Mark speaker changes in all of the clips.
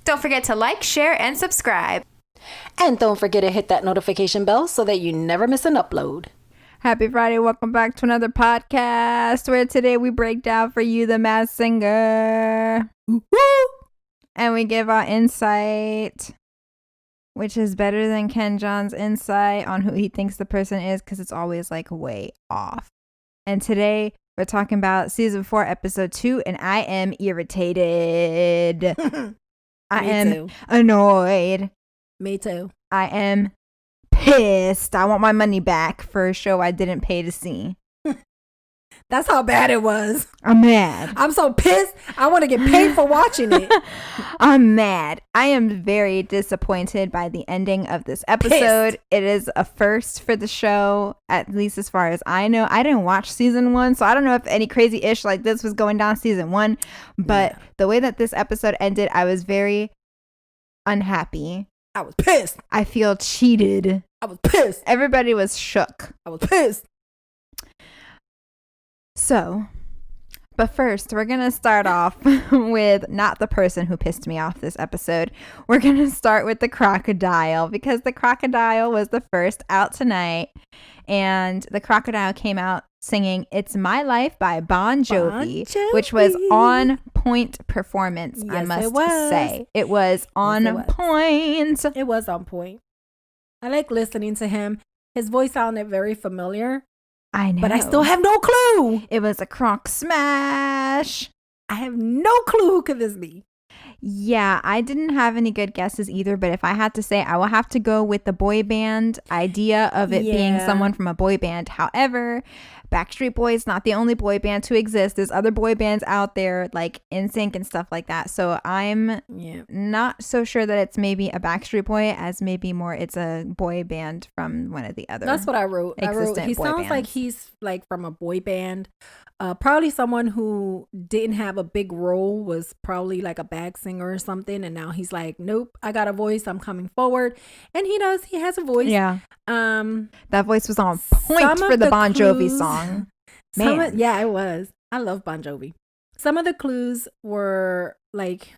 Speaker 1: Don't forget to like, share, and subscribe.
Speaker 2: And don't forget to hit that notification bell so that you never miss an upload.
Speaker 3: Happy Friday. Welcome back to another podcast where today we break down for you the Masked Singer. Woo-hoo! And we give our insight, which is better than Ken John's insight on who he thinks the person is because it's always like way off. And today we're talking about season 4, episode 2, and I am irritated. I am annoyed.
Speaker 2: Me too.
Speaker 3: I am pissed. I want my money back for a show I didn't pay to see.
Speaker 2: That's how bad it was.
Speaker 3: I'm mad.
Speaker 2: I'm so pissed. I want to get paid for watching it.
Speaker 3: I'm mad. I am very disappointed by the ending of this episode.
Speaker 2: Pissed.
Speaker 3: It is a first for the show, at least as far as I know. I didn't watch season 1, so I don't know if any crazy ish like this was going down season 1. But the way that this episode ended, I was very unhappy.
Speaker 2: I was pissed.
Speaker 3: I feel cheated.
Speaker 2: I was pissed.
Speaker 3: Everybody was shook.
Speaker 2: I was pissed.
Speaker 3: So, but first, we're going to start off with not the person who pissed me off this episode. We're going to start with the crocodile because the crocodile was the first out tonight. And the crocodile came out singing It's My Life by Bon Jovi, which was on point performance,
Speaker 2: Yes,
Speaker 3: I must
Speaker 2: it was.
Speaker 3: say. It was on point.
Speaker 2: It was on point. I like listening to him. His voice sounded very familiar.
Speaker 3: I know.
Speaker 2: But I still have no clue.
Speaker 3: It was a croc smash.
Speaker 2: I have no clue who could this be.
Speaker 3: Yeah, I didn't have any good guesses either, but if I had to say, I will have to go with the boy band idea of it being someone from a boy band. However, Backstreet Boys not the only boy band to exist. There's other boy bands out there like NSYNC and stuff like that. So I'm not so sure that it's maybe a Backstreet Boy as maybe more it's a boy band from one of the other.
Speaker 2: That's what I wrote. He sounds like he's like from a boy band. Probably someone who didn't have a big role, was probably like a back singer or something, and now he's like, nope, I got a voice, I'm coming forward. And he has a voice.
Speaker 3: Yeah. That voice was on point for the Bon Jovi song.
Speaker 2: Yeah, it was. I love Bon Jovi. Some of the clues were like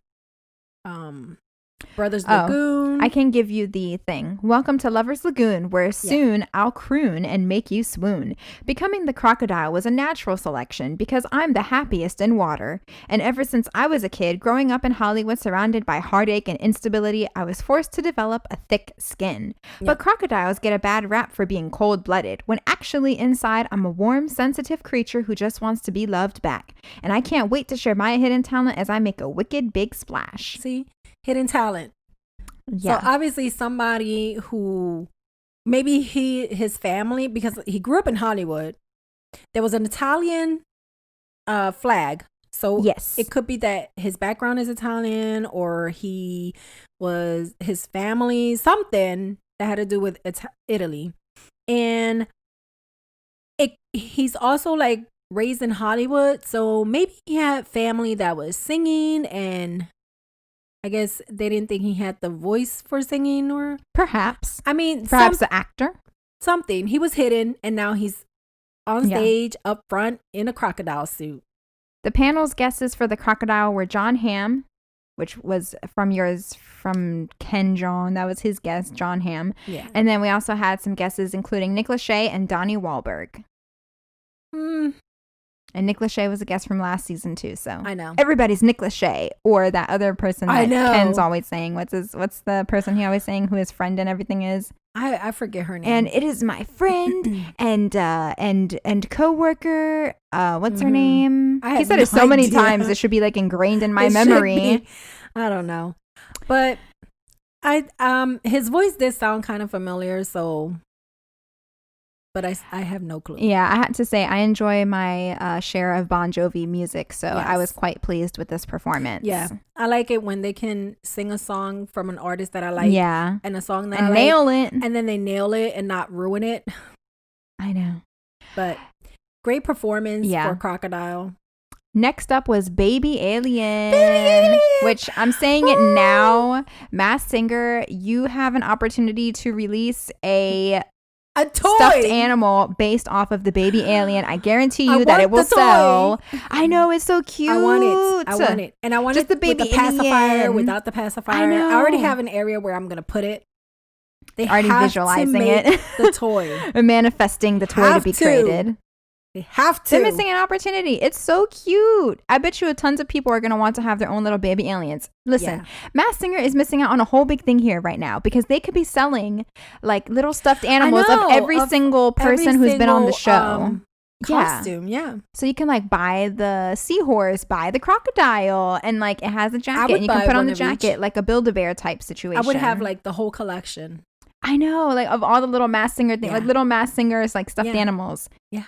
Speaker 2: Brothers Lagoon.
Speaker 3: I can give you the thing. Welcome to Lover's Lagoon, where soon I'll croon and make you swoon. Becoming the crocodile was a natural selection because I'm the happiest in water. And ever since I was a kid, growing up in Hollywood surrounded by heartache and instability, I was forced to develop a thick skin. But crocodiles get a bad rap for being cold-blooded, when actually inside I'm a warm, sensitive creature who just wants to be loved back. And I can't wait to share my hidden talent as I make a wicked big splash.
Speaker 2: See? Hidden talent.
Speaker 3: Yeah.
Speaker 2: So obviously somebody who maybe his family, because he grew up in Hollywood, there was an Italian flag. So it could be that his background is Italian, or his family, something that had to do with Italy. And he's also like raised in Hollywood. So maybe he had family that was singing, and I guess they didn't think he had the voice for singing, or
Speaker 3: perhaps.
Speaker 2: I mean,
Speaker 3: perhaps the actor.
Speaker 2: Something. He was hidden, and now he's on stage up front in a crocodile suit.
Speaker 3: The panel's guesses for the crocodile were John Hamm, which was from Ken Jeong. That was his guess, John Hamm.
Speaker 2: Yeah.
Speaker 3: And then we also had some guesses including Nick Lachey and Donnie Wahlberg. And Nick Lachey was a guest from last season too, so
Speaker 2: I know
Speaker 3: everybody's Nick Lachey, or that other person that
Speaker 2: I know.
Speaker 3: Ken's always saying. What's the person he always saying who his friend and everything is?
Speaker 2: I forget her name.
Speaker 3: And it is my friend and coworker. What's her name? He said it so many times it should be like ingrained in my memory.
Speaker 2: I don't know, but his voice did sound kind of familiar, so. But I have no clue.
Speaker 3: Yeah, I had to say I enjoy my share of Bon Jovi music, so I was quite pleased with this performance.
Speaker 2: Yeah, I like it when they can sing a song from an artist that I like.
Speaker 3: Yeah,
Speaker 2: and a song that
Speaker 3: I
Speaker 2: like,
Speaker 3: nail it,
Speaker 2: and then they nail it and not ruin it.
Speaker 3: I know,
Speaker 2: but great performance for Crocodile.
Speaker 3: Next up was Baby Alien, which I'm saying it now. Masked Singer, you have an opportunity to release a
Speaker 2: A toy.
Speaker 3: Stuffed animal based off of the baby alien. I guarantee you that it will sell. I know, it's so cute.
Speaker 2: I want it. And I want
Speaker 3: just
Speaker 2: it
Speaker 3: the baby
Speaker 2: with the pacifier,
Speaker 3: alien.
Speaker 2: without the pacifier.
Speaker 3: I know.
Speaker 2: I already have an area where I'm going to put it. They
Speaker 3: already
Speaker 2: have
Speaker 3: visualizing
Speaker 2: to make
Speaker 3: it.
Speaker 2: the toy.
Speaker 3: Or manifesting the toy to be created.
Speaker 2: They have to.
Speaker 3: They're missing an opportunity. It's so cute. I bet you tons of people are going to want to have their own little baby aliens. Listen, Masked Singer is missing out on a whole big thing here right now because they could be selling like little stuffed animals of every single person who's been on the show.
Speaker 2: Costume, yeah.
Speaker 3: So you can like buy the seahorse, buy the crocodile, and like it has a jacket and you can put on the jacket like a Build-A-Bear type situation.
Speaker 2: I would have like the whole collection.
Speaker 3: I know, like of all the little Masked Singer things, like little Masked Singers, like stuffed animals.
Speaker 2: Yeah.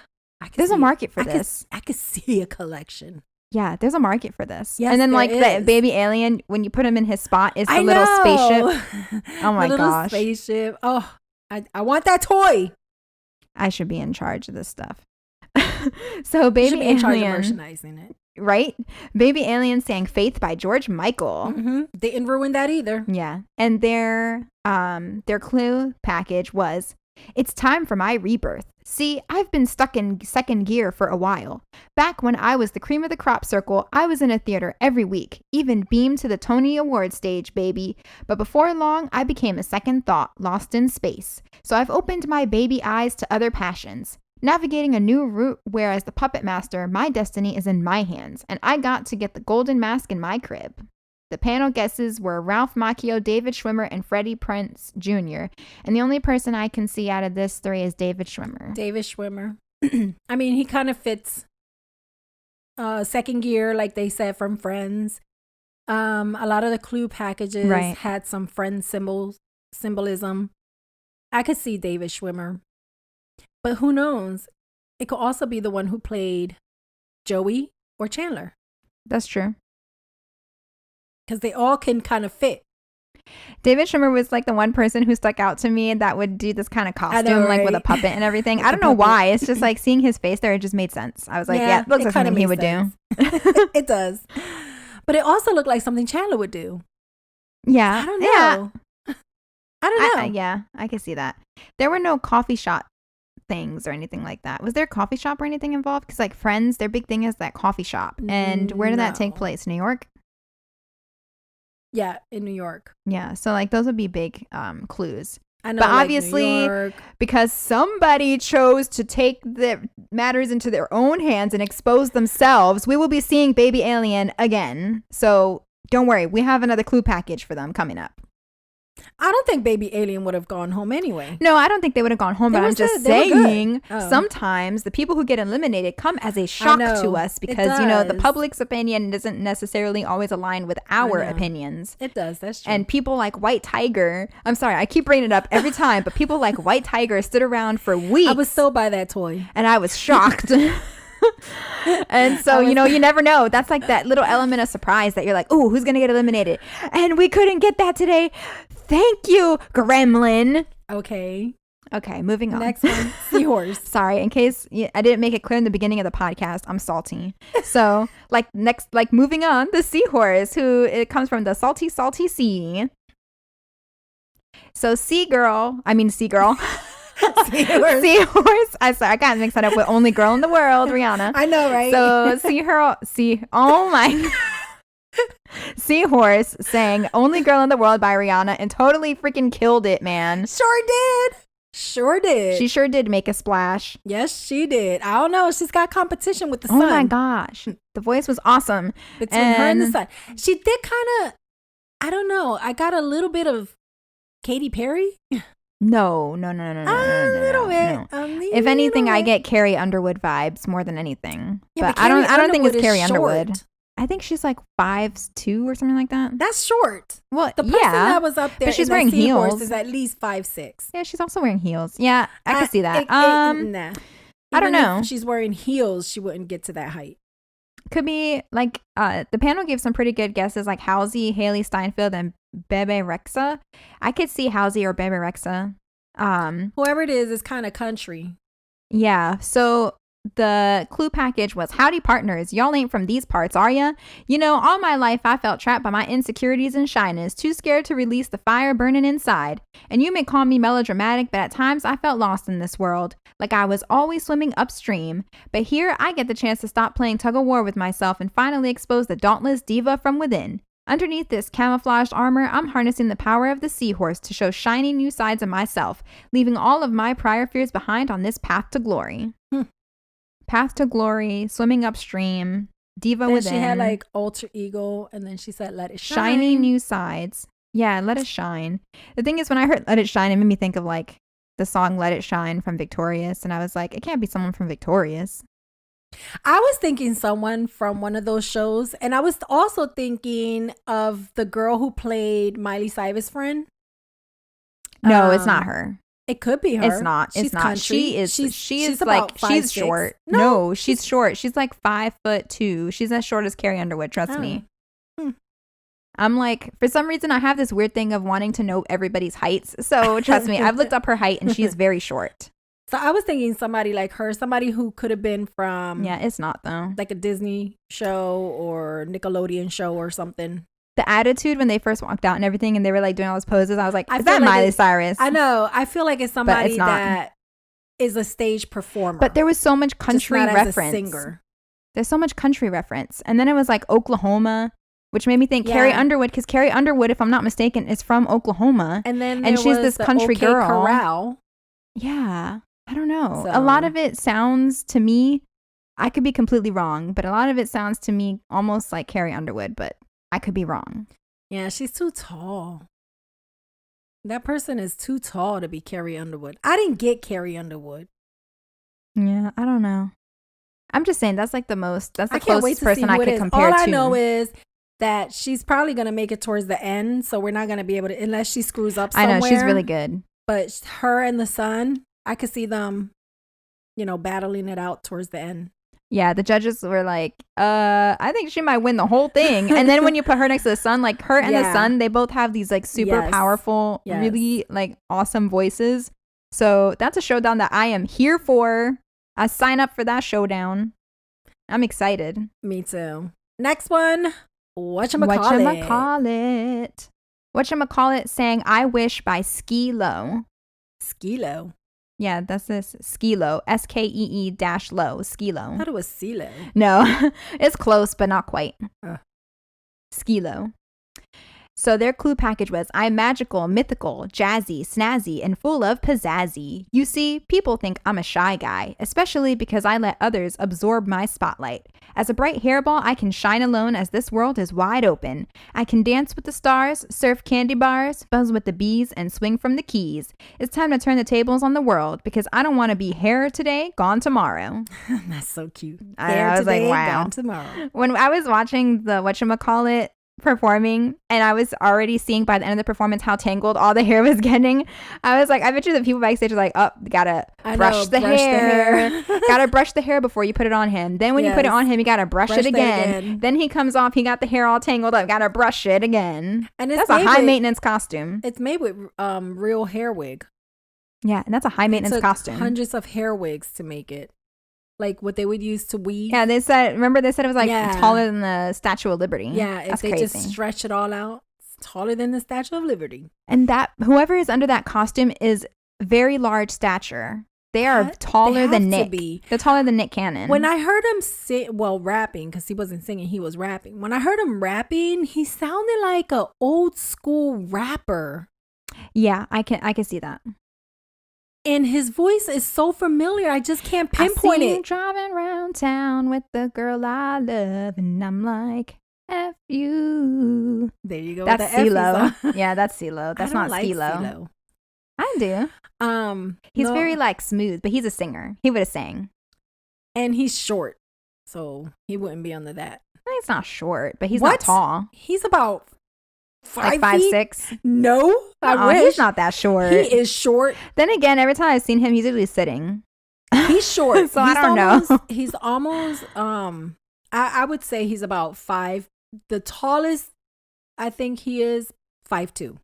Speaker 3: There's a market for this.
Speaker 2: I could see a collection.
Speaker 3: Yeah, there's a market for this.
Speaker 2: Yes,
Speaker 3: and then like
Speaker 2: there is.
Speaker 3: the baby alien, when you put him in his spot, is the little spaceship. Oh my gosh.
Speaker 2: Spaceship. Oh, I want that toy.
Speaker 3: I should be in charge of this stuff. So baby
Speaker 2: should be
Speaker 3: alien,
Speaker 2: in charge of merchandising it.
Speaker 3: Right? Baby Alien sang Faith by George Michael.
Speaker 2: Mm-hmm. They didn't ruin that either.
Speaker 3: Yeah. And their clue package was, "It's time for my rebirth. See, I've been stuck in second gear for a while. Back when I was the cream of the crop circle, I was in a theater every week, even beamed to the Tony Award stage, baby. But before long, I became a second thought, lost in space. So I've opened my baby eyes to other passions, navigating a new route, where as the puppet master, my destiny is in my hands, and I got to get the golden mask in my crib." The panel guesses were Ralph Macchio, David Schwimmer, and Freddie Prinze Jr. And the only person I can see out of this three is David Schwimmer.
Speaker 2: David Schwimmer. I mean, he kind of fits second gear, like they said, from Friends. A lot of the clue packages had some Friends symbolism. I could see David Schwimmer. But who knows? It could also be the one who played Joey or Chandler.
Speaker 3: That's true.
Speaker 2: Because they all can kind of fit.
Speaker 3: David Schwimmer was like the one person who stuck out to me that would do this kind of costume, like with a puppet and everything. I don't know why. It's just like seeing his face there, it just made sense. I was like, yeah, looks like something he would do.
Speaker 2: It does. But it also looked like something Chandler would do.
Speaker 3: Yeah.
Speaker 2: I don't know. I don't know.
Speaker 3: Yeah, I can see that. There were no coffee shop things or anything like that. Was there a coffee shop or anything involved? Because like Friends, their big thing is that coffee shop. And where did that take place? New York?
Speaker 2: Yeah, in New York.
Speaker 3: Yeah, so like those would be big clues.
Speaker 2: I know,
Speaker 3: but
Speaker 2: like
Speaker 3: obviously, because somebody chose to take the matters into their own hands and expose themselves, we will be seeing Baby Alien again. So don't worry, we have another clue package for them coming up.
Speaker 2: I don't think Baby Alien would have gone home anyway.
Speaker 3: No, I don't think they would have gone home, but I'm just saying sometimes the people who get eliminated come as a shock to us because, you know, the public's opinion doesn't necessarily always align with our opinions.
Speaker 2: It does. That's true.
Speaker 3: And people like White Tiger, I'm sorry, I keep bringing it up every time, but people like White Tiger stood around for weeks.
Speaker 2: I was so by that toy.
Speaker 3: And I was shocked. And so, you know, you never know. That's like that little element of surprise that you're like, oh, who's going to get eliminated? And we couldn't get that today. Thank you, Gremlin.
Speaker 2: Okay,
Speaker 3: moving on.
Speaker 2: Next one, Seahorse.
Speaker 3: Sorry, in case I didn't make it clear in the beginning of the podcast, I'm salty. So, moving on, the Seahorse, who it comes from the salty, salty sea. So, Seahorse. Seahorse. I got mixed that up with Only Girl in the World, Rihanna.
Speaker 2: I know, right?
Speaker 3: So, oh my Seahorse sang Only Girl in the World by Rihanna and totally freaking killed it, man.
Speaker 2: Sure did.
Speaker 3: She sure did make a splash.
Speaker 2: Yes, she did. I don't know. She's got competition with the sun.
Speaker 3: Oh my gosh. The voice was awesome.
Speaker 2: Between her and the sun. She did kind of, I don't know. I got a little bit of Katy Perry.
Speaker 3: No.
Speaker 2: A little bit.
Speaker 3: If anything, I get Carrie Underwood vibes more than anything. Yeah, but I don't think it's Carrie Underwood. I think she's like 5'2" or something like that.
Speaker 2: That's short.
Speaker 3: Well,
Speaker 2: the person that was up there,
Speaker 3: but she's wearing heels.
Speaker 2: Is at least 5'6".
Speaker 3: Yeah, she's also wearing heels. Yeah, I can see that.
Speaker 2: Nah.
Speaker 3: I don't know.
Speaker 2: If she's wearing heels, she wouldn't get to that height.
Speaker 3: Could be like the panel gave some pretty good guesses, like Halsey, Haley Steinfeld, and Bebe Rexha. I could see Halsey or Bebe Rexha.
Speaker 2: Whoever it is kind of country.
Speaker 3: Yeah. So The clue package was, howdy partners, y'all ain't from these parts, are ya? You know, all my life I felt trapped by my insecurities and shyness, too scared to release the fire burning inside. And you may call me melodramatic, but at times I felt lost in this world, like I was always swimming upstream. But here I get the chance to stop playing tug of war with myself and finally expose the dauntless diva from within. Underneath this camouflaged armor, I'm harnessing the power of the seahorse to show shiny new sides of myself, leaving all of my prior fears behind on this path to glory. Path to glory, swimming upstream, diva
Speaker 2: then
Speaker 3: within.
Speaker 2: She had like alter ego, and then she said, "Let it shine."
Speaker 3: Shiny new sides. Yeah, let it shine. The thing is, when I heard "Let It Shine," it made me think of like the song "Let It Shine" from Victorious, and I was like, it can't be someone from Victorious.
Speaker 2: I was thinking someone from one of those shows, and I was also thinking of the girl who played Miley Cyrus' friend.
Speaker 3: No, it's not her.
Speaker 2: It could be her.
Speaker 3: It's not.
Speaker 2: She's
Speaker 3: It's not.
Speaker 2: country.
Speaker 3: She is. She's like,
Speaker 2: 5'6".
Speaker 3: she's short. No, she's short. She's like 5'2". She's as short as Carrie Underwood. Trust me. I'm like, for some reason, I have this weird thing of wanting to know everybody's heights. So trust me, I've looked up her height, and she's very short.
Speaker 2: So I was thinking somebody like her, somebody who could have been from.
Speaker 3: Yeah, it's not though.
Speaker 2: Like a Disney show or Nickelodeon show or something.
Speaker 3: The attitude when they first walked out and everything, and they were like doing all those poses, I was like, is that Miley Cyrus?
Speaker 2: I know. I feel like it's somebody that is a stage performer.
Speaker 3: But there was so much country reference.
Speaker 2: As a singer.
Speaker 3: There's so much country reference. And then it was like Oklahoma, which made me think Carrie Underwood, because Carrie Underwood, if I'm not mistaken, is from Oklahoma.
Speaker 2: And then
Speaker 3: she's this country girl.
Speaker 2: Corral.
Speaker 3: Yeah. I don't know. A lot of it sounds to me, I could be completely wrong, but a lot of it sounds to me almost like Carrie Underwood, but I could be wrong.
Speaker 2: Yeah, she's too tall. That person is too tall to be Carrie Underwood. I didn't get Carrie Underwood.
Speaker 3: Yeah, I don't know. I'm just saying that's like the closest person I could compare to.
Speaker 2: All I know is that she's probably going to make it towards the end, so we're not going to be able to, unless she screws up somewhere.
Speaker 3: I know, she's really good.
Speaker 2: But her and the son, I could see them, battling it out towards the end.
Speaker 3: Yeah, the judges were like, I think she might win the whole thing. And then when you put her next to the son, like her and the son, they both have these like super powerful, really like awesome voices. So that's a showdown that I am here for. I sign up for that showdown. I'm excited.
Speaker 2: Me too. Next one. Whatchamacallit
Speaker 3: sang I Wish by Skee-Lo.
Speaker 2: Skee-Lo.
Speaker 3: Yeah, that's this Skee-Lo. SKEE-Lo. Skee-Lo.
Speaker 2: I thought it was CeeLo.
Speaker 3: No, it's close, but not quite. Skee-Lo. So their clue package was, I'm magical, mythical, jazzy, snazzy, and full of pizzazzy. You see, people think I'm a shy guy, especially because I let others absorb my spotlight. As a bright hairball, I can shine alone as this world is wide open. I can dance with the stars, surf candy bars, buzz with the bees, and swing from the keys. It's time to turn the tables on the world because I don't want to be hair today, gone tomorrow.
Speaker 2: That's so cute.
Speaker 3: I was like, wow.
Speaker 2: Gone tomorrow.
Speaker 3: When I was watching the whatchamacallit performing and I was already seeing by the end of the performance how tangled all the hair was getting, I was like, I bet you the people backstage are like, gotta brush the hair. Gotta brush the hair before you put it on him. Then when you put it on him, you gotta brush it again. Then he comes off, he got the hair all tangled up, gotta brush it again. And that's a high maintenance costume.
Speaker 2: It's made with real hair wig.
Speaker 3: Yeah, and that's a high maintenance costume.
Speaker 2: Hundreds of hair wigs to make it. Like what they would use to weave.
Speaker 3: Yeah, they said it was like taller than the Statue of Liberty.
Speaker 2: Yeah, if they just stretch it all out, it's taller than the Statue of Liberty.
Speaker 3: And that whoever is under that costume is very large stature. They are taller than Nick. They're taller than Nick Cannon.
Speaker 2: When I heard him rapping, because he wasn't singing, he was rapping. When I heard him rapping, he sounded like an old school rapper.
Speaker 3: Yeah, I can see that.
Speaker 2: And his voice is so familiar. I just can't pinpoint it.
Speaker 3: Driving around town with the girl I love, and I'm like, F you.
Speaker 2: There you go.
Speaker 3: That's CeeLo. Yeah, that's CeeLo. That's not Skee-Lo. I do. He's very like smooth, but he's a singer. He would have sang.
Speaker 2: And he's short, so he wouldn't be under that.
Speaker 3: He's not short, but he's not tall.
Speaker 2: He's about 5
Speaker 3: feet? 5'6".
Speaker 2: No, I wish.
Speaker 3: He's not that short.
Speaker 2: He is short.
Speaker 3: Then again, every time I've seen him, he's usually sitting.
Speaker 2: He's short.
Speaker 3: So I don't know.
Speaker 2: He's almost I would say he's about 5. The tallest I think he is 5'2".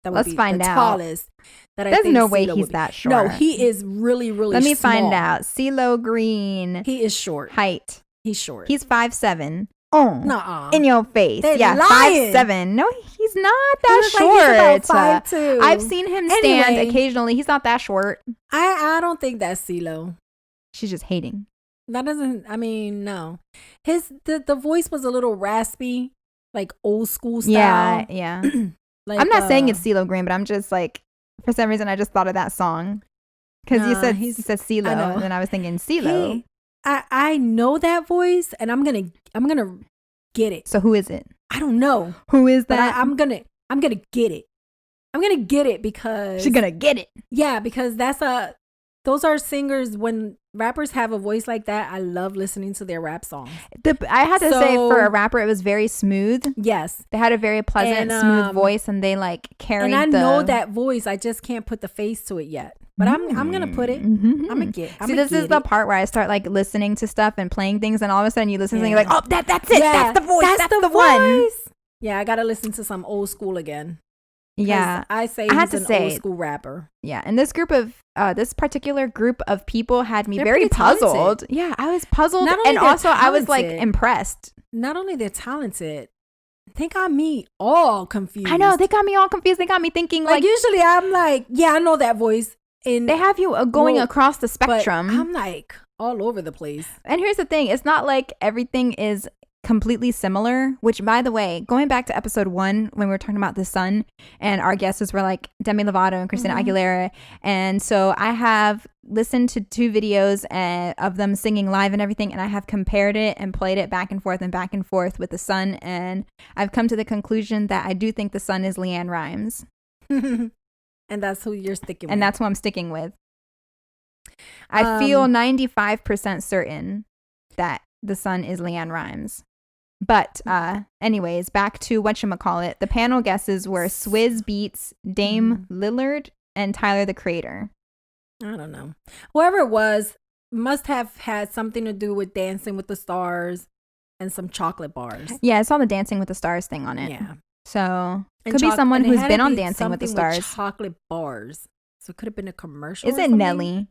Speaker 2: That would
Speaker 3: Let's
Speaker 2: be
Speaker 3: find
Speaker 2: the
Speaker 3: out.
Speaker 2: tallest.
Speaker 3: There's no way he's that short.
Speaker 2: No, he is really, really
Speaker 3: Let me
Speaker 2: small.
Speaker 3: find out. CeeLo Green.
Speaker 2: He is short.
Speaker 3: Height.
Speaker 2: He's short.
Speaker 3: He's 5'7". Oh,
Speaker 2: nuh-uh.
Speaker 3: In your face.
Speaker 2: They're
Speaker 3: yeah,
Speaker 2: lying.
Speaker 3: 5'7". No, he's not that short.
Speaker 2: Like he's about 5'2".
Speaker 3: I've seen him stand occasionally. He's not that short.
Speaker 2: I don't think that's CeeLo.
Speaker 3: She's just hating.
Speaker 2: That doesn't, I mean, no. The voice was a little raspy, like old school style.
Speaker 3: Yeah.
Speaker 2: Like,
Speaker 3: I'm not saying it's CeeLo Green, but I'm just like, for some reason, I just thought of that song. Because you said CeeLo, and then I was thinking CeeLo.
Speaker 2: I know that voice, and I'm gonna get it.
Speaker 3: So who is it?
Speaker 2: I don't know.
Speaker 3: Who is that?
Speaker 2: I'm gonna get it. I'm gonna get it because
Speaker 3: she's gonna get it. Yeah,
Speaker 2: because those are singers. When rappers have a voice like that, I love listening to their rap songs.
Speaker 3: I had to say, for a rapper, it was very smooth.
Speaker 2: Yes,
Speaker 3: they had a very pleasant, smooth voice, and they like carried.
Speaker 2: And I know that voice. I just can't put the face to it yet. But I'm gonna put it. I'm gonna get. See,
Speaker 3: this is the part where I start like listening to stuff and playing things, and all of a sudden you listen to something, you're like, oh, that's it. Yeah, that's the voice. That's the one.
Speaker 2: Yeah, I gotta listen to some old school again.
Speaker 3: Yeah,
Speaker 2: I had to say old school rapper.
Speaker 3: Yeah, and this particular group of people had me very puzzled. Talented. Yeah, I was puzzled, and also talented. I was like impressed.
Speaker 2: Not only they're talented, they got me all confused.
Speaker 3: I know, they got me all confused. They got me thinking like
Speaker 2: usually I'm like, yeah, I know that voice.
Speaker 3: And they have you going across the spectrum.
Speaker 2: But I'm like all over the place.
Speaker 3: And here's the thing. It's not like everything is completely similar, which, by the way, going back to episode 1 when we were talking about the sun and our guesses were like Demi Lovato and Christina Aguilera. And so I have listened to 2 videos of them singing live and everything, and I have compared it and played it back and forth with the sun, and I've come to the conclusion that I do think the sun is LeAnn Rimes.
Speaker 2: And that's who you're sticking with.
Speaker 3: And that's who I'm sticking with. I feel 95% certain that the sun is LeAnn Rimes. But anyways, back to whatchamacallit. The panel guesses were Swizz Beatz, Dame Lillard, and Tyler, the Creator.
Speaker 2: I don't know. Whoever it was must have had something to do with Dancing with the Stars and some chocolate bars.
Speaker 3: Yeah, I saw the Dancing with the Stars thing on it.
Speaker 2: Yeah.
Speaker 3: So it could be someone who's been on Dancing with the Stars.
Speaker 2: With chocolate bars. So it could have been a commercial.
Speaker 3: Is it Nelly?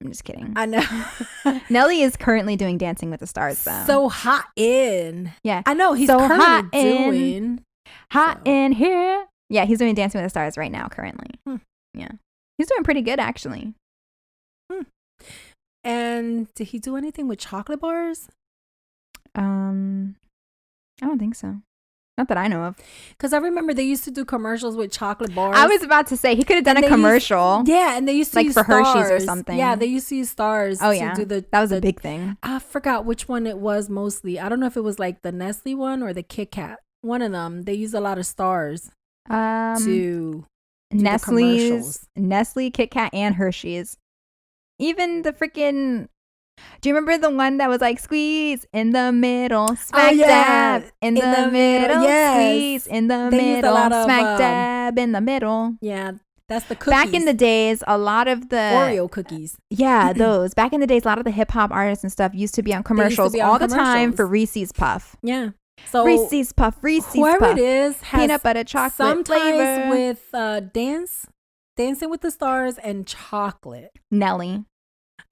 Speaker 3: I'm just kidding.
Speaker 2: I know.
Speaker 3: Nelly is currently doing Dancing with the Stars, though.
Speaker 2: So hot in.
Speaker 3: Yeah.
Speaker 2: I know. He's so currently doing.
Speaker 3: Hot in here. Yeah, he's doing Dancing with the Stars right now, currently. Yeah. He's doing pretty good, actually.
Speaker 2: And did he do anything with chocolate bars?
Speaker 3: I don't think so. Not that I know of.
Speaker 2: Because I remember they used to do commercials with chocolate bars.
Speaker 3: I was about to say, he could have done a commercial.
Speaker 2: And they used to use
Speaker 3: for
Speaker 2: stars.
Speaker 3: Hershey's or something.
Speaker 2: Yeah, they used to use stars.
Speaker 3: Oh, yeah.
Speaker 2: To do
Speaker 3: that was a big thing.
Speaker 2: I forgot which one it was mostly. I don't know if it was like the Nestle one or the Kit Kat. One of them. They used a lot of stars to
Speaker 3: Nestle, Kit Kat, and Hershey's. Even the freaking... Do you remember the one that was like squeeze in the middle, smack dab in the middle, squeeze in the middle, smack dab in the middle?
Speaker 2: Yeah, that's the cookies.
Speaker 3: Back in the days, a lot of the
Speaker 2: Oreo cookies.
Speaker 3: Yeah, those. Back in the days, a lot of the hip hop artists and stuff used to be on commercials all the time for Reese's Puff.
Speaker 2: Yeah. So
Speaker 3: Reese's Puff,
Speaker 2: whoever it is has
Speaker 3: peanut butter chocolate
Speaker 2: sometimes
Speaker 3: flavor.
Speaker 2: With Dancing with the Stars and chocolate.
Speaker 3: Nelly.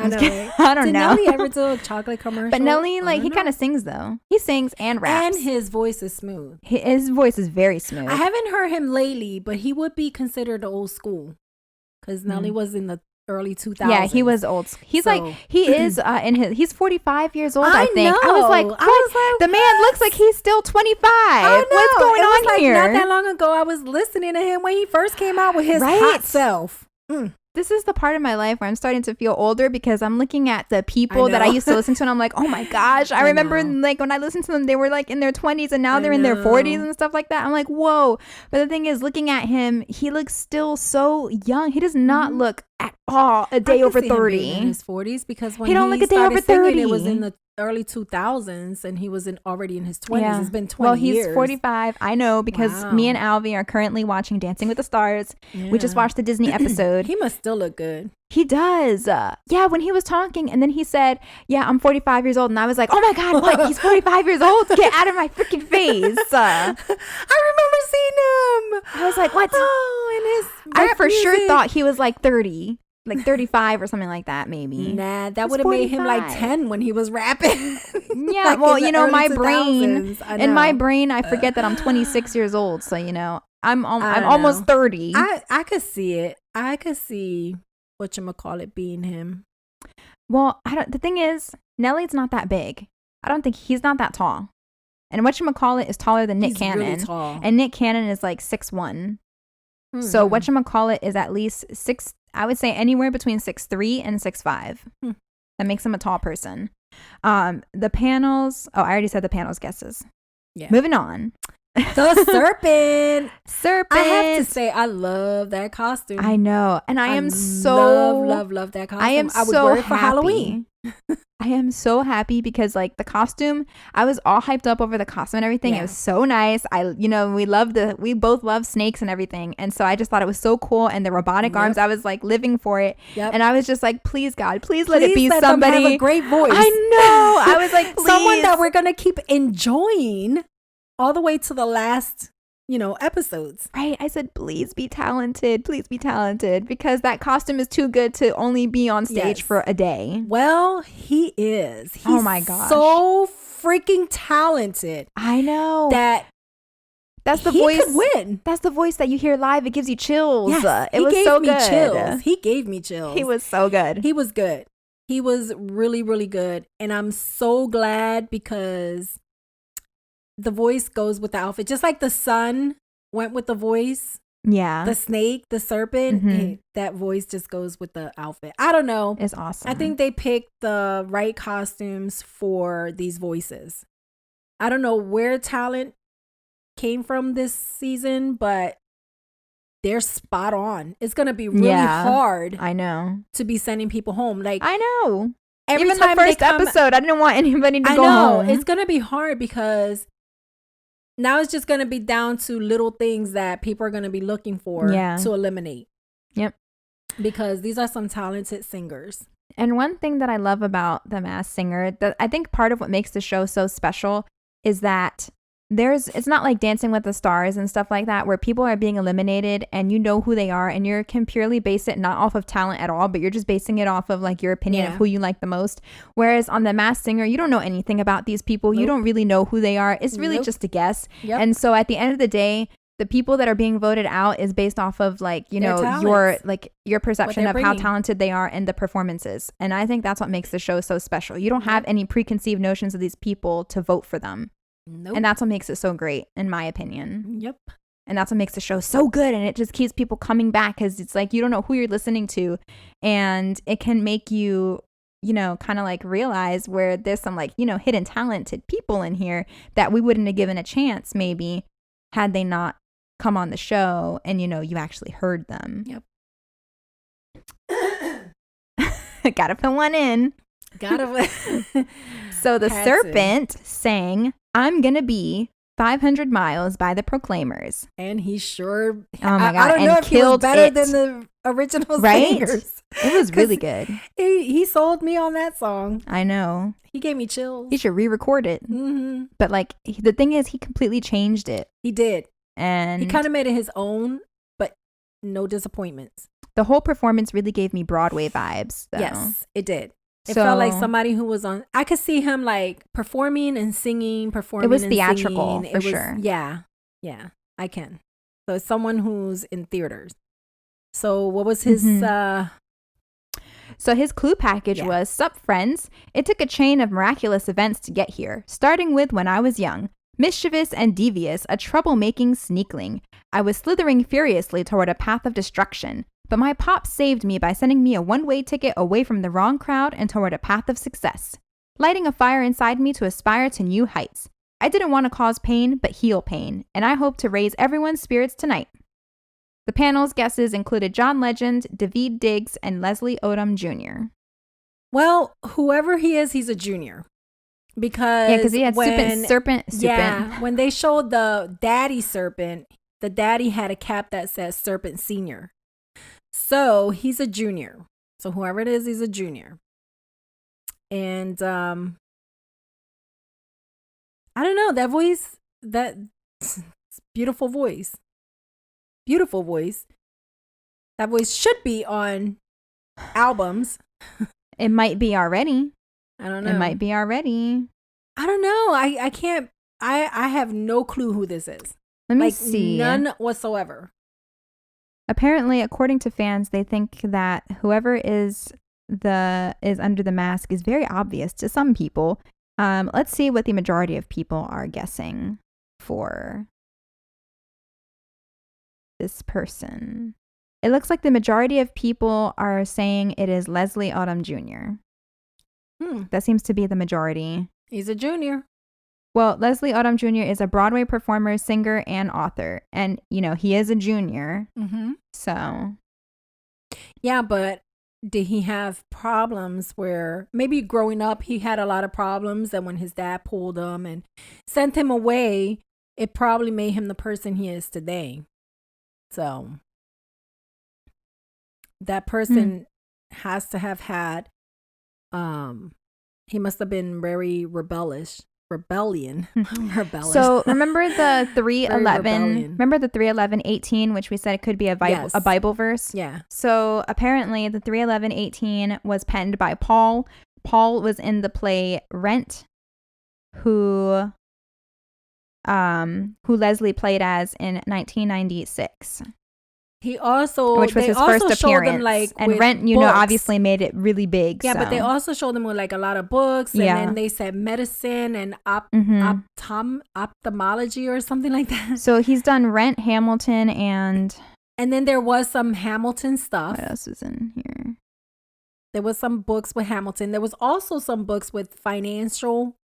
Speaker 2: I know.
Speaker 3: I don't know.
Speaker 2: Did Nelly ever do a chocolate commercial?
Speaker 3: But Nelly, like, he kind of sings, though. He sings and raps.
Speaker 2: And his voice is smooth.
Speaker 3: His voice is very smooth.
Speaker 2: I haven't heard him lately, but he would be considered old school. Because Nelly was in the early 2000s.
Speaker 3: Yeah, he was old. He's he's 45 years old, I think.
Speaker 2: Know.
Speaker 3: I was like, what? The man looks like he's still 25. What's going on here?
Speaker 2: Not that long ago, I was listening to him when he first came out with his hot self.
Speaker 3: This is the part of my life where I'm starting to feel older because I'm looking at the people that I used to listen to and I'm like, oh my gosh. I remember like when I listened to them, they were like in their 20s and now they're in their 40s and stuff like that. I'm like, whoa. But the thing is, looking at him, he looks still so young. He does not look at all a day over 30.
Speaker 2: In his 40s because when
Speaker 3: he don't look a day over 30.
Speaker 2: It was in the early 2000s and he was already in his 20s.
Speaker 3: Yeah.
Speaker 2: It's been 20 years.
Speaker 3: Well, he's 45. I know because me and Alvy are currently watching Dancing with the Stars. Yeah. We just watched the Disney episode.
Speaker 2: He must still look good.
Speaker 3: He does. Yeah, when he was talking and then he said, yeah, I'm 45 years old. And I was like, oh my God, what? He's 45 years old? Get out of my freaking face.
Speaker 2: I remember seeing him.
Speaker 3: I was like, what?
Speaker 2: Oh,
Speaker 3: I for sure thought he was like 30. Like 35 or something like that, maybe.
Speaker 2: Nah, that would have made him like 10 when he was rapping.
Speaker 3: Yeah,
Speaker 2: like
Speaker 3: well, you know, my
Speaker 2: 2000s.
Speaker 3: in my brain, I forget that I'm 26 years old. So, you know, I'm almost 30.
Speaker 2: I could see it. I could see whatchamacallit being him.
Speaker 3: Well, the thing is, Nelly's not that big. I don't think he's not that tall. And whatchamacallit is taller than Nick Cannon.
Speaker 2: Really tall.
Speaker 3: And Nick Cannon is like 6'1". So whatchamacallit is at least I would say anywhere between 6'3" and 6'5". That makes him a tall person. The panels. Oh, I already said the panels guesses. Yeah. Moving on.
Speaker 2: The serpent.
Speaker 3: Serpent.
Speaker 2: I have to say, I love that costume.
Speaker 3: I know. And I am so
Speaker 2: love that costume.
Speaker 3: I would wear it for Halloween. I am so happy because like the costume, I was all hyped up over the costume and everything. Yeah. It was so nice. We both love snakes and everything. And so I just thought it was so cool. And the robotic arms, I was like living for it. Yep. And I was just like, please God, please let it be somebody.
Speaker 2: Them have a great voice.
Speaker 3: I know. I was like, please.
Speaker 2: Someone that we're going to keep enjoying all the way to the last, episodes.
Speaker 3: Right. I said, please be talented. Please be talented. Because that costume is too good to only be on stage for a day.
Speaker 2: Well, he is. He's
Speaker 3: oh my gosh.
Speaker 2: So freaking talented.
Speaker 3: I know. That's the
Speaker 2: voice.
Speaker 3: Could win. That's the voice that you hear live. It gives you chills.
Speaker 2: Yes,
Speaker 3: it was so good.
Speaker 2: Chills. He gave me chills.
Speaker 3: He was so good.
Speaker 2: He was good. He was really, really good. And I'm so glad because the voice goes with the outfit. Just like the sun went with the voice.
Speaker 3: Yeah.
Speaker 2: The snake, the serpent, that voice just goes with the outfit. I don't know.
Speaker 3: It's awesome.
Speaker 2: I think they picked the right costumes for these voices. I don't know where talent came from this season, but they're spot on. It's going to be really hard.
Speaker 3: I know.
Speaker 2: To be sending people home. Like
Speaker 3: I know. Even the first episode, I didn't want anybody to go home.
Speaker 2: It's going to be hard because now it's just going to be down to little things that people are going to be looking for to eliminate.
Speaker 3: Yep.
Speaker 2: Because these are some talented singers.
Speaker 3: And one thing that I love about The Masked Singer, that I think part of what makes the show so special is that it's not like Dancing with the Stars and stuff like that where people are being eliminated and you know who they are and you can purely base it not off of talent at all, but you're just basing it off of like your opinion of who you like the most. Whereas on The Masked Singer, you don't know anything about these people. Nope. You don't really know who they are. It's really just a guess. Yep. And so at the end of the day, the people that are being voted out is based off of like, your perception of how talented they are and the performances. And I think that's what makes the show so special. You don't have any preconceived notions of these people to vote for them. Nope. And that's what makes it so great, in my opinion.
Speaker 2: Yep.
Speaker 3: And that's what makes the show so good. And it just keeps people coming back because it's like you don't know who you're listening to. And it can make you, kind of like realize where there's some like, hidden talented people in here that we wouldn't have given a chance maybe had they not come on the show and, you actually heard them.
Speaker 2: Yep.
Speaker 3: Gotta put one in. So the serpent sang, "I'm gonna be 500 miles" by the Proclaimers.
Speaker 2: And he sure,
Speaker 3: oh my God,
Speaker 2: I don't know if he was better than the original singers.
Speaker 3: It was really good.
Speaker 2: He sold me on that song.
Speaker 3: I know.
Speaker 2: He gave me chills.
Speaker 3: He should re-record it. Mm-hmm. But like the thing is, he completely changed it.
Speaker 2: He did.
Speaker 3: And
Speaker 2: he kind of made it his own, but no disappointments.
Speaker 3: The whole performance really gave me Broadway vibes, though.
Speaker 2: Yes, it did. It felt like somebody who was on. I could see him like performing and singing,
Speaker 3: It was theatrical for sure.
Speaker 2: Yeah, I can. So it's someone who's in theaters. So what was his?
Speaker 3: So his clue package was, "Sup, friends. It took a chain of miraculous events to get here, starting with when I was young. Mischievous and devious, a troublemaking sneakling. I was slithering furiously toward a path of destruction. But my pops saved me by sending me a one-way ticket away from the wrong crowd and toward a path of success, lighting a fire inside me to aspire to new heights. I didn't want to cause pain, but heal pain, and I hope to raise everyone's spirits tonight." The panel's guesses included John Legend, David Diggs, and Leslie Odom Jr.
Speaker 2: Well, whoever he is, he's a junior. Because
Speaker 3: he had serpent.
Speaker 2: Yeah, when they showed the daddy serpent, the daddy had a cap that says Serpent Senior. So he's a junior. So whoever it is, he's a junior. And I don't know, that voice, that beautiful voice. That voice should be on albums.
Speaker 3: It might be already.
Speaker 2: I don't know.
Speaker 3: It might be already.
Speaker 2: I don't know. I can't. I have no clue who this is.
Speaker 3: Let me see.
Speaker 2: None whatsoever.
Speaker 3: Apparently, according to fans, they think that whoever is under the mask is very obvious to some people. Let's see what the majority of people are guessing for this person. It looks like the majority of people are saying it is Leslie Odom Jr. That seems to be the majority.
Speaker 2: He's a junior.
Speaker 3: Well, Leslie Odom Jr. is a Broadway performer, singer, and author. And, he is a junior.
Speaker 2: Mm-hmm.
Speaker 3: So.
Speaker 2: Yeah, but did he have problems where maybe growing up he had a lot of problems, and when his dad pulled him and sent him away, it probably made him the person he is today. So that person has to have had, he must have been very rebellion. Rebellious.
Speaker 3: So remember the 311, remember the 311:18, which we said it could be a Bible verse?
Speaker 2: Yeah.
Speaker 3: So apparently the 311:18 was penned by Paul. Paul was in the play Rent, who Leslie played as in 1996.
Speaker 2: He also,
Speaker 3: which was his first appearance, and Rent,
Speaker 2: books.
Speaker 3: Obviously made it really big.
Speaker 2: Yeah,
Speaker 3: so.
Speaker 2: But they also showed them with like a lot of books, and then they said medicine and ophthalmology or something like that.
Speaker 3: So he's done Rent, Hamilton, and
Speaker 2: then there was some Hamilton stuff.
Speaker 3: What else is in here?
Speaker 2: There was some books with Hamilton. There was also some books with financial.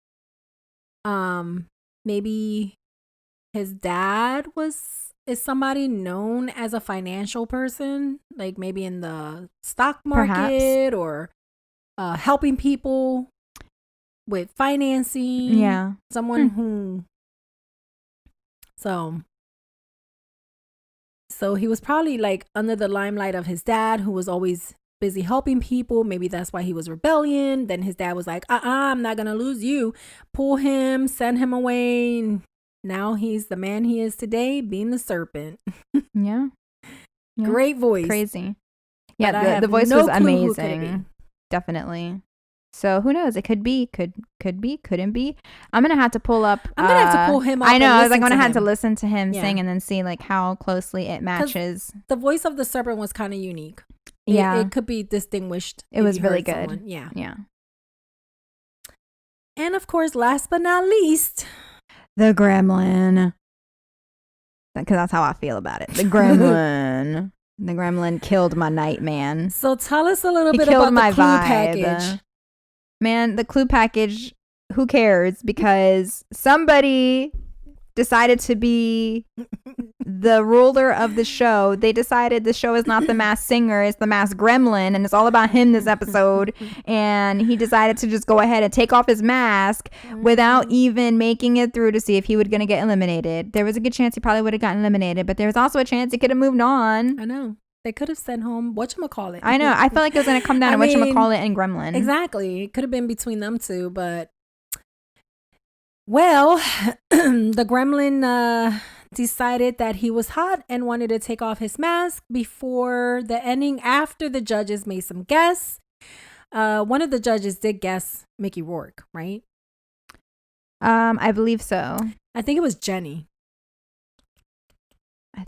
Speaker 2: Maybe his dad is somebody known as a financial person, like maybe in the stock market. Perhaps. Or helping people with financing.
Speaker 3: Yeah.
Speaker 2: Someone who. So he was probably like under the limelight of his dad, who was always busy helping people. Maybe that's why he was rebellion. Then his dad was like, I'm not going to lose you. Pull him, send him away. And now he's the man he is today, being the serpent.
Speaker 3: Yeah.
Speaker 2: Great voice.
Speaker 3: Crazy. Yeah, the voice was amazing. Definitely. So who knows? It could be, couldn't be. I'm going to have to pull up.
Speaker 2: I'm going to have to pull him up.
Speaker 3: I know. I was like, I'm going to have to listen to him sing and then see like how closely it matches.
Speaker 2: The voice of the serpent was kind of unique.
Speaker 3: Yeah.
Speaker 2: It could be distinguished.
Speaker 3: It was really good.
Speaker 2: Someone. Yeah.
Speaker 3: Yeah.
Speaker 2: And of course, last but not least,
Speaker 3: the Gremlin. Because that's how I feel about it. The Gremlin. The Gremlin killed my night, man.
Speaker 2: So tell us a little bit about the clue package.
Speaker 3: Man, the clue package, who cares? Because somebody decided to be the ruler of the show. They decided the show is not the Masked Singer, it's the Masked Gremlin, and it's all about him this episode. And he decided to just go ahead and take off his mask without even making it through to see if he was going to get eliminated. There was a good chance he probably would have gotten eliminated, but there was also a chance he could have moved on.
Speaker 2: I know. They could have sent home whatchamacallit.
Speaker 3: I know. I felt like it was going to come down to whatchamacallit and Gremlin.
Speaker 2: Exactly. It could have been between them two, but well, the Gremlin decided that he was hot and wanted to take off his mask before the ending, after the judges made some guess. One of the judges did guess Mickey Rourke, right?
Speaker 3: I believe so.
Speaker 2: I think it was Jenny.
Speaker 3: I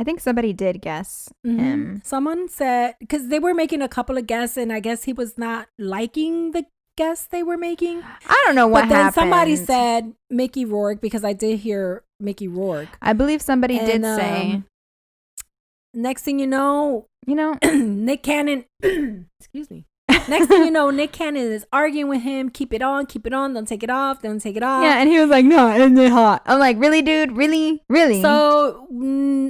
Speaker 3: think somebody did guess him.
Speaker 2: Someone said, because they were making a couple of guesses, and I guess he was not liking the guess they were making.
Speaker 3: I don't know what happened.
Speaker 2: But then somebody said Mickey Rourke, because I did hear Mickey Rourke.
Speaker 3: I believe somebody did say.
Speaker 2: Next thing you know, Nick Cannon, excuse me. Next thing you know, Nick Cannon is arguing with him. Keep it on, don't take it off, don't take it off.
Speaker 3: Yeah, and he was like, no, isn't it hot? I'm like, really, dude? Really?
Speaker 2: So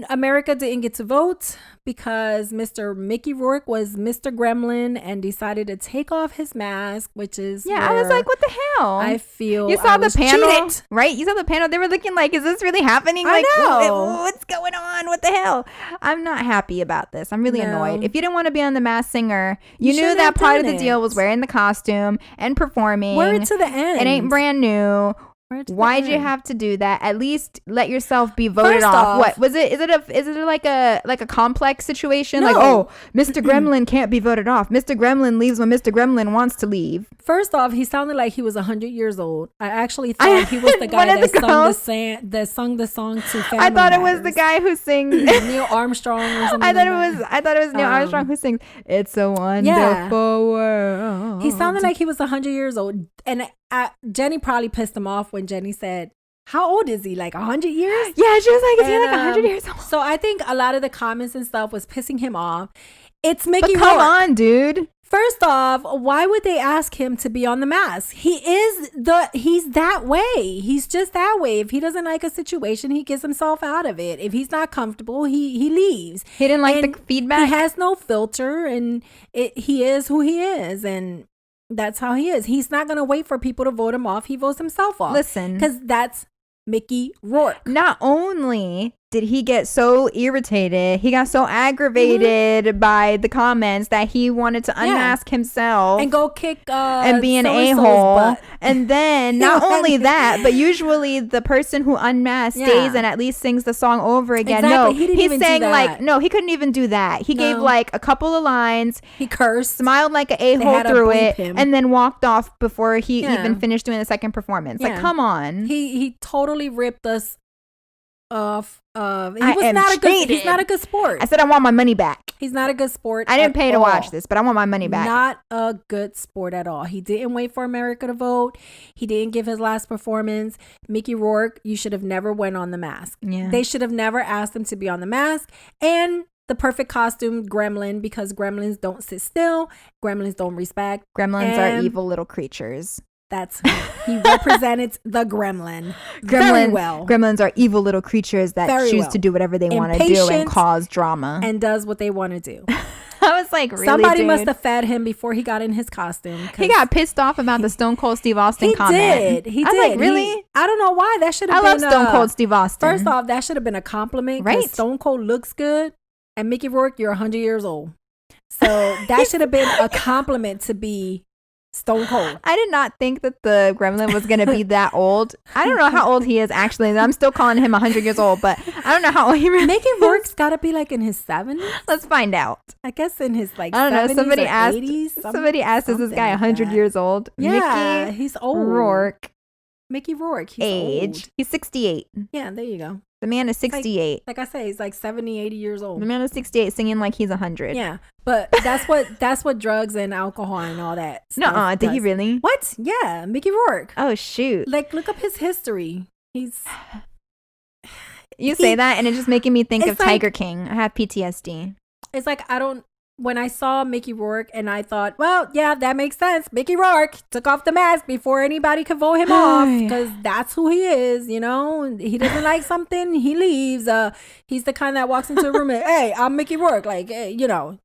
Speaker 2: America didn't get to vote because Mr. Mickey Rourke was Mr. Gremlin and decided to take off his mask, which is
Speaker 3: I was like, what the hell?
Speaker 2: I feel
Speaker 3: you saw the panel,
Speaker 2: cheated.
Speaker 3: right? You saw the panel. They were looking like, is this really happening?
Speaker 2: I know.
Speaker 3: What's going on? What the hell? I'm not happy about this. I'm really annoyed. If you didn't want to be on The Masked Singer, you knew that part of the deal was wearing the costume and performing.
Speaker 2: Word to the end.
Speaker 3: It ain't brand new. Why'd you have to do that? At least let yourself be voted off. What was it? Is it like a complex situation?
Speaker 2: No.
Speaker 3: Like, oh, Mr. Gremlin can't be voted off. Mr. Gremlin leaves when Mr. Gremlin wants to leave.
Speaker 2: First off, he sounded like he was 100 years old. I actually thought he was the guy that sung the song to Family
Speaker 3: I thought it
Speaker 2: Matters.
Speaker 3: was the guy who sings
Speaker 2: Neil Armstrong or something.
Speaker 3: I thought it was Neil Armstrong who sings "It's a Wonderful World."
Speaker 2: He sounded like he was 100 years old, and Jenny probably pissed him off when Jenny said, "How old is he? Like 100 years?"
Speaker 3: Yeah, she was like, "Is he like 100 years old?"
Speaker 2: So I think a lot of the comments and stuff was pissing him off. It's Mickey Rourke.
Speaker 3: Come on, dude.
Speaker 2: First off, why would they ask him to be on the mask? He's that way. He's just that way. If he doesn't like a situation, he gets himself out of it. If he's not comfortable, he leaves.
Speaker 3: He didn't like the feedback.
Speaker 2: He has no filter, and he is who he is, and that's how he is. He's not going to wait for people to vote him off. He votes himself off.
Speaker 3: Listen,
Speaker 2: because that's Mickey Rourke.
Speaker 3: Not only did he get so irritated, he got so aggravated by the comments that he wanted to unmask himself
Speaker 2: and go kick
Speaker 3: and be an a-hole. And then not only that, but usually the person who unmasked stays and at least sings the song over again.
Speaker 2: Exactly.
Speaker 3: No, he sang like, no, he couldn't even do that. He gave like a couple of lines.
Speaker 2: He cursed,
Speaker 3: smiled like an a-hole through it, and then walked off before he even finished doing the second performance. Like, come on.
Speaker 2: He totally ripped us off. He's not a good sport.
Speaker 3: I said I want my money back.
Speaker 2: He's not a good sport.
Speaker 3: I didn't pay to watch this, but I want my money back.
Speaker 2: Not a good sport at all. He didn't wait for America to vote. He didn't give his last performance. Mickey Rourke, you should have never went on The Mask.
Speaker 3: Yeah.
Speaker 2: They should have never asked him to be on The Mask. And the perfect costume, Gremlin, because gremlins don't sit still. Gremlins don't respect.
Speaker 3: Gremlins are evil little creatures.
Speaker 2: He represented the gremlin very well.
Speaker 3: Gremlins are evil little creatures that choose to do whatever they want to do and cause drama.
Speaker 2: And does what they want to do.
Speaker 3: I was like, really,
Speaker 2: somebody
Speaker 3: dude?
Speaker 2: Must have fed him before he got in his costume.
Speaker 3: He got pissed off about the Stone Cold Steve Austin comment.
Speaker 2: He did.
Speaker 3: I was like, really?
Speaker 2: I don't know why. That should have been.
Speaker 3: I love Stone Cold Steve Austin.
Speaker 2: First off, that should have been a compliment. Right. Stone Cold looks good. And Mickey Rourke, you're 100 years old. So that should have been a compliment to be Stone Cold.
Speaker 3: I did not think that the gremlin was going to be that old. I don't know how old he is, actually. I'm still calling him 100 years old, but I don't know how old he really
Speaker 2: Mickey Rourke's got to be like in his 70s.
Speaker 3: Let's find out.
Speaker 2: I guess in his like
Speaker 3: I don't know.
Speaker 2: 70s
Speaker 3: Somebody
Speaker 2: or
Speaker 3: asked,
Speaker 2: 80s.
Speaker 3: Is this guy 100 years old?
Speaker 2: Yeah,
Speaker 3: Mickey
Speaker 2: he's old.
Speaker 3: Rourke.
Speaker 2: Mickey Rourke. He's
Speaker 3: age.
Speaker 2: Old.
Speaker 3: He's 68.
Speaker 2: Yeah, there you go.
Speaker 3: The man is 68.
Speaker 2: Like I say, he's like 70, 80 years old.
Speaker 3: The man is 68 singing like he's 100.
Speaker 2: Yeah. But that's what drugs and alcohol and all that stuff
Speaker 3: Nuh-uh, did he really?
Speaker 2: What? Yeah, Mickey Rourke.
Speaker 3: Oh, shoot.
Speaker 2: Like, look up his history.
Speaker 3: You say that and it's just making me think of Tiger King. I have PTSD.
Speaker 2: It's like, when I saw Mickey Rourke and I thought, well, yeah, that makes sense. Mickey Rourke took off the mask before anybody could vote him off because that's who he is, you know? He doesn't like something, he leaves. He's the kind that walks into a room and, hey, I'm Mickey Rourke. Like, hey, you know,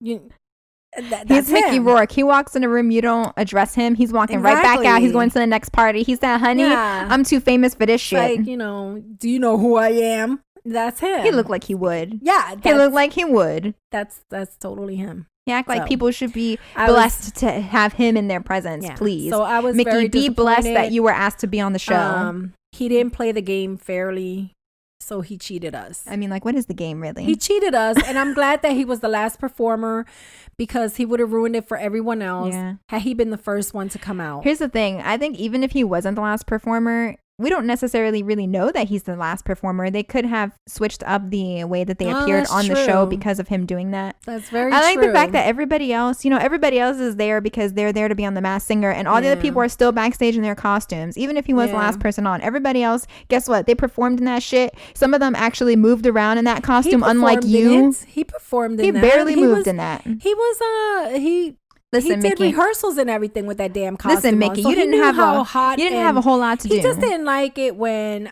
Speaker 2: that's
Speaker 3: he's Mickey Rourke. He walks in a room, you don't address him. He's walking right back out. He's going to the next party. He said, honey, I'm too famous for this shit.
Speaker 2: Like, you know, do you know who I am? That's him.
Speaker 3: He looked like he would.
Speaker 2: Yeah.
Speaker 3: He looked like he would.
Speaker 2: That's totally him.
Speaker 3: He act like people should be blessed to have him in their presence, please.
Speaker 2: So I was
Speaker 3: Mickey,
Speaker 2: very
Speaker 3: be blessed that you were asked to be on the show.
Speaker 2: He didn't play the game fairly, so he cheated us.
Speaker 3: I mean, like, what is the game really?
Speaker 2: He cheated us, and I'm glad that he was the last performer because he would have ruined it for everyone else had he been the first one to come out.
Speaker 3: Here's the thing. I think even if he wasn't the last performer, we don't necessarily really know that he's the last performer. They could have switched up the way that they appeared on the show because of him doing that.
Speaker 2: That's very true.
Speaker 3: I like the fact that everybody else is there because they're there to be on The Masked Singer, and all the other people are still backstage in their costumes. Even if he was the last person on, everybody else, guess what? They performed in that shit. Some of them actually moved around in that costume, unlike you.
Speaker 2: He performed in
Speaker 3: he
Speaker 2: that.
Speaker 3: Barely moved in that.
Speaker 2: Listen, he did rehearsals and everything with that damn costume.
Speaker 3: Listen, Mickey,
Speaker 2: so
Speaker 3: you didn't have a whole lot to do.
Speaker 2: He just didn't like it when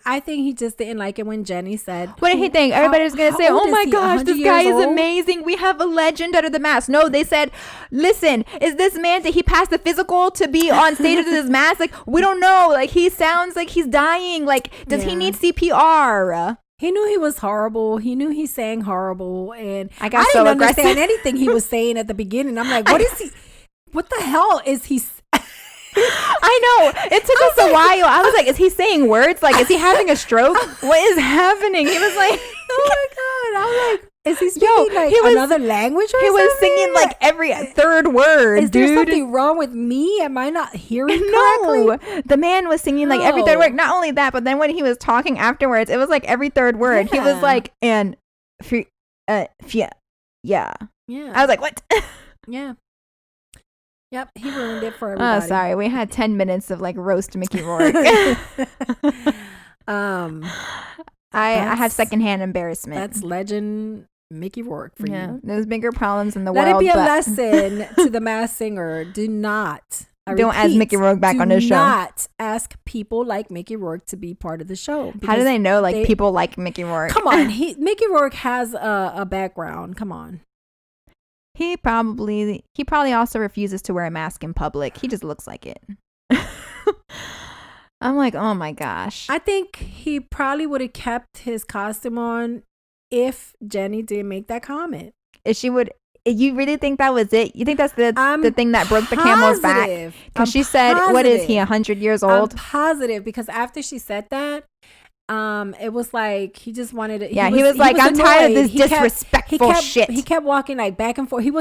Speaker 2: Jenny said,
Speaker 3: what did he think? Everybody's going to say, oh my gosh, this guy is amazing. We have a legend under the mask. No, they said, listen, is this man, did he pass the physical to be on stage with his mask? Like, we don't know. Like, he sounds like he's dying. Like, does he need CPR?
Speaker 2: He knew he was horrible. He knew he sang horrible. And I
Speaker 3: so
Speaker 2: didn't understand
Speaker 3: aggressive.
Speaker 2: anything he was saying at the beginning. I'm like, what the hell is he
Speaker 3: I know. It took us a while. I was like, is he saying words? Like, is he having a stroke? What is happening? He was like,
Speaker 2: oh my God. I'm like, is he speaking another language or
Speaker 3: He
Speaker 2: something?
Speaker 3: was singing like every third word,
Speaker 2: Is there something wrong with me? Am I not hearing correctly?
Speaker 3: No. The man was singing like every third word. Not only that, but then when he was talking afterwards, it was like every third word. Yeah. He was like, and yeah.
Speaker 2: Yeah.
Speaker 3: I was like, what?
Speaker 2: Yeah. Yep, he ruined it for everybody.
Speaker 3: Oh, sorry. We had 10 minutes of like roast Mickey Rourke. I have secondhand embarrassment.
Speaker 2: That's legend Mickey Rourke for you.
Speaker 3: There's bigger problems in the
Speaker 2: world. Let it be a lesson to the Masked Singer. Do not.
Speaker 3: Don't ask Mickey Rourke back on the show.
Speaker 2: Do not ask people like Mickey Rourke to be part of the show.
Speaker 3: How do they know people like Mickey Rourke?
Speaker 2: Come on. Mickey Rourke has a background. Come on.
Speaker 3: He probably also refuses to wear a mask in public. He just looks like it. I'm like, oh my gosh.
Speaker 2: I think he probably would have kept his costume on if Jenny didn't make that comment.
Speaker 3: If she would, you really think that was it? You think that's the thing that broke the camel's back? Because she said, what is he, 100 years old?
Speaker 2: I'm positive, because after she said that, it was like he just wanted to.
Speaker 3: Yeah, he was like, I'm tired of this disrespectful shit.
Speaker 2: He kept walking like back and forth. He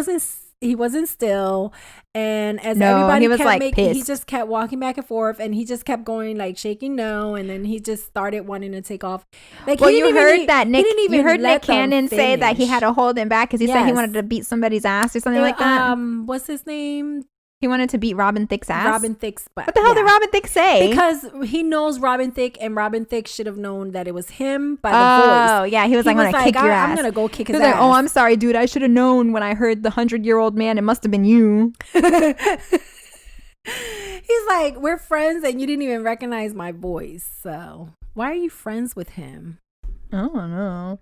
Speaker 2: wasn't still, and as everybody
Speaker 3: he was
Speaker 2: kept
Speaker 3: like pissed.
Speaker 2: He just kept walking back and forth, and he just kept going like shaking no, and then he just started wanting to take off. Like,
Speaker 3: well, you heard Nick Cannon say that he had to hold him back because he said he wanted to beat somebody's ass or something like that.
Speaker 2: What's his name?
Speaker 3: He wanted to beat Robin Thicke's ass.
Speaker 2: Robin Thicke's.
Speaker 3: What the hell did Robin Thicke say?
Speaker 2: Because he knows Robin Thicke, and Robin Thicke should have known that it was him by the voice.
Speaker 3: Oh, yeah. He was like, I'm going to kick your ass.
Speaker 2: I'm going to go kick his ass.
Speaker 3: Like, oh, I'm sorry, dude. I should have known when I heard the 100-year-old man. It must have been you.
Speaker 2: He's like, we're friends, and you didn't even recognize my voice. So why are you friends with him?
Speaker 3: I don't know.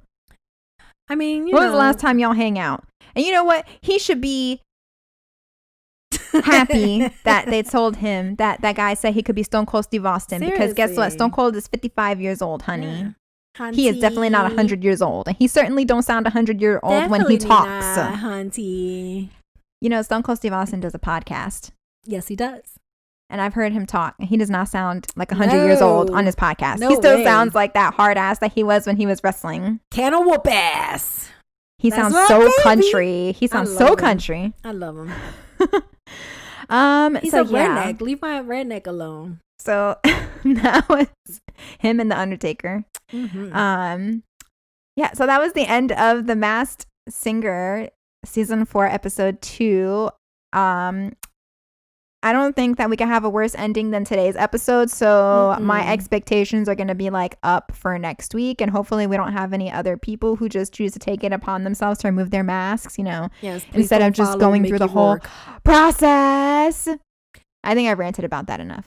Speaker 2: I mean,
Speaker 3: when was the last time y'all hang out? And you know what? He should be happy that they told him that guy said he could be Stone Cold Steve Austin. Seriously. Because guess what? Stone Cold is 55 years old, honey. Yeah. He is definitely not 100 years old. And he certainly don't sound 100-year-old when he talks.
Speaker 2: Hunty.
Speaker 3: You know, Stone Cold Steve Austin does a podcast.
Speaker 2: Yes, he does.
Speaker 3: And I've heard him talk. And he does not sound like 100 years old on his podcast.
Speaker 2: No
Speaker 3: he still
Speaker 2: way.
Speaker 3: sounds like that hard ass that he was when he was wrestling.
Speaker 2: Can of whoop ass.
Speaker 3: He sounds so country. He sounds so country.
Speaker 2: I love him. He's
Speaker 3: a
Speaker 2: redneck. Leave my redneck alone.
Speaker 3: So that was him and the Undertaker.
Speaker 2: Mm-hmm.
Speaker 3: So that was the end of The Masked Singer season 4 episode 2. I don't think that we can have a worse ending than today's episode. So my expectations are going to be like up for next week. And hopefully we don't have any other people who just choose to take it upon themselves to remove their masks, you know, instead of just going through the whole process. I think I've ranted about that enough.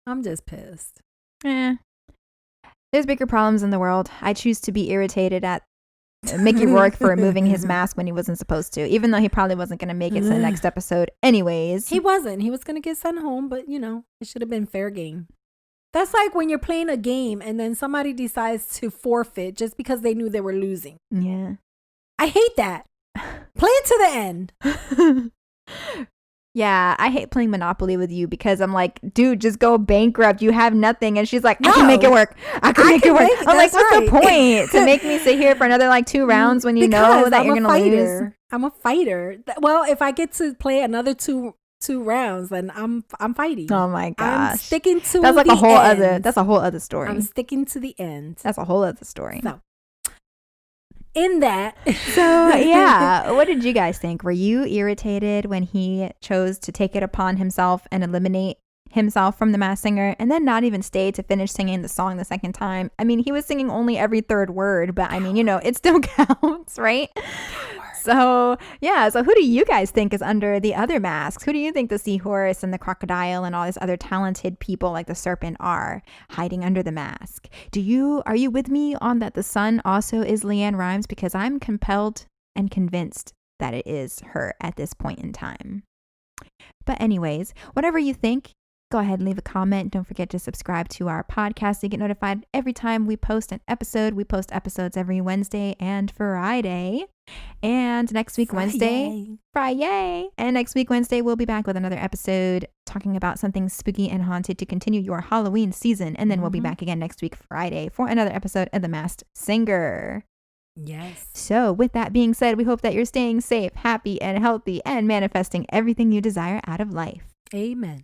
Speaker 2: I'm just pissed.
Speaker 3: There's bigger problems in the world. I choose to be irritated at Mickey Rourke for removing his mask when he wasn't supposed to, even though he probably wasn't going to make it to the next episode anyways.
Speaker 2: He wasn't. He was going to get sent home, but you know, it should have been fair game. That's like when you're playing a game and then somebody decides to forfeit just because they knew they were losing.
Speaker 3: Yeah.
Speaker 2: I hate that. Play it to the end.
Speaker 3: Yeah, I hate playing Monopoly with you because I'm like, dude, just go bankrupt. You have nothing. And she's like, I can make it work. I can make it work. I'm like, what's the point? To make me sit here for another like 2 rounds when you know that you're going to lose?
Speaker 2: I'm a fighter. Well, if I get to play another two rounds, then I'm fighting.
Speaker 3: Oh my gosh.
Speaker 2: I'm sticking to
Speaker 3: that's like
Speaker 2: the
Speaker 3: a whole
Speaker 2: end.
Speaker 3: That's a whole other story.
Speaker 2: I'm sticking to the end.
Speaker 3: That's a whole other story.
Speaker 2: So, in that.
Speaker 3: So, yeah. What did you guys think? Were you irritated when he chose to take it upon himself and eliminate himself from The Masked Singer and then not even stay to finish singing the song the second time? I mean, he was singing only every third word, but I mean, you know, it still counts, right? So, yeah. So who do you guys think is under the other masks? Who do you think the seahorse and the crocodile and all these other talented people like the serpent are hiding under the mask? Are you with me on that the sun also is Leanne Rimes? Because I'm compelled and convinced that it is her at this point in time. But anyways, whatever you think, go ahead and leave a comment. Don't forget to subscribe to our podcast so you get notified every time we post an episode. We post episodes every Wednesday and Friday. And next week, Wednesday, and next week, Wednesday, we'll be back with another episode talking about something spooky and haunted to continue your Halloween season. And then we'll be back again next week, Friday, for another episode of The Masked Singer.
Speaker 2: Yes.
Speaker 3: So with that being said, we hope that you're staying safe, happy, and healthy and manifesting everything you desire out of life.
Speaker 2: Amen.